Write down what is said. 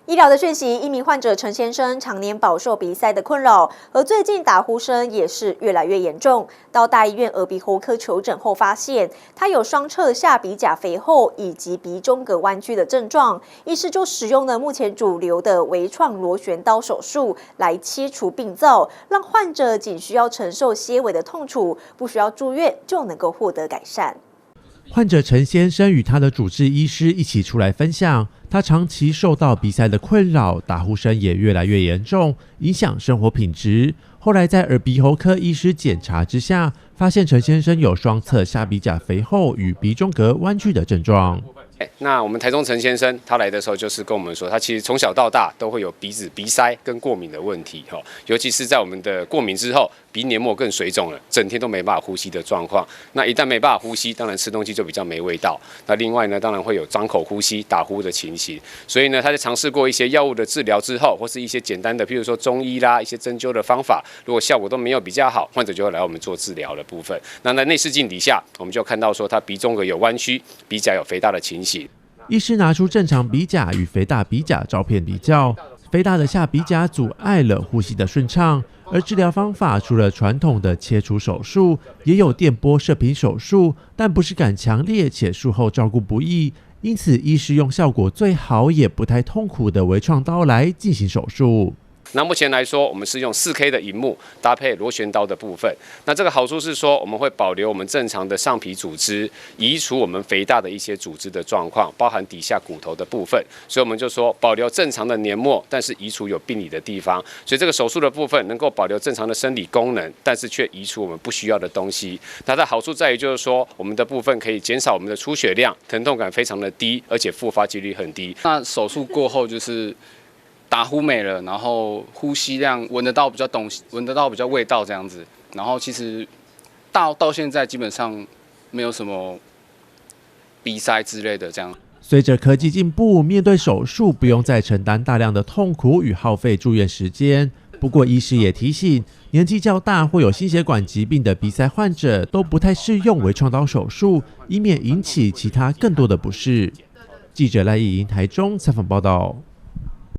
医疗的讯息，一名患者陈先生常年饱受鼻塞的困扰，而最近打呼声也是越来越严重。到大医院耳鼻喉科求诊后，发现他有双侧下鼻甲肥厚以及鼻中隔弯曲的症状。医师就使用了目前主流的微创螺旋刀手术来切除病灶，让患者仅需要承受些微的痛楚，不需要住院就能够获得改善。患者陈先生与他的主治医师一起出来分享，他长期受到鼻塞的困扰，打呼声也越来越严重，影响生活品质。后来在耳鼻喉科医师检查之下，发现陈先生有双侧下鼻甲肥厚与鼻中隔弯曲的症状。那我们台中陈先生他来的时候，就是跟我们说，他其实从小到大都会有鼻塞跟过敏的问题，尤其是在我们的过敏之后，鼻黏膜更水肿了，整天都没办法呼吸的状况。那一旦没办法呼吸，当然吃东西就比较没味道。那另外呢，当然会有张口呼吸、打呼的情形。所以呢，他在尝试过一些药物的治疗之后，或是一些简单的，譬如说中医啦、一些针灸的方法，如果效果都没有比较好，患者就会来我们做治疗的部分。那在内视镜底下，我们就看到说他鼻中隔有弯曲，鼻甲有肥大的情形。医师拿出正常鼻甲与肥大鼻甲照片比较，肥大的下鼻甲阻碍了呼吸的顺畅，而治疗方法除了传统的切除手术，也有电波射频手术，但不适感强烈且术后照顾不易，因此医师用效果最好也不太痛苦的微创刀来进行手术。那目前来说，我们是用4K 的萤幕搭配螺旋刀的部分。那这个好处是说，我们会保留我们正常的上皮组织，移除我们肥大的一些组织的状况，包含底下骨头的部分。所以我们就说保留正常的黏膜，但是移除有病理的地方。所以这个手术的部分能够保留正常的生理功能，但是却移除我们不需要的东西。它的好处在于就是说，我们的部分可以减少我们的出血量，疼痛感非常的低，而且复发几率很低。那手术过后就是打呼没了，然后呼吸量闻得到比较味道这样子，然后其实到现在基本上没有什么鼻塞之类的这样。随着科技进步，面对手术不用再承担大量的痛苦与耗费住院时间。不过医师也提醒，年纪较大或有心血管疾病的鼻塞患者都不太适用微创刀手术，以免引起其他更多的不适。记者赖义莹台中采访报道。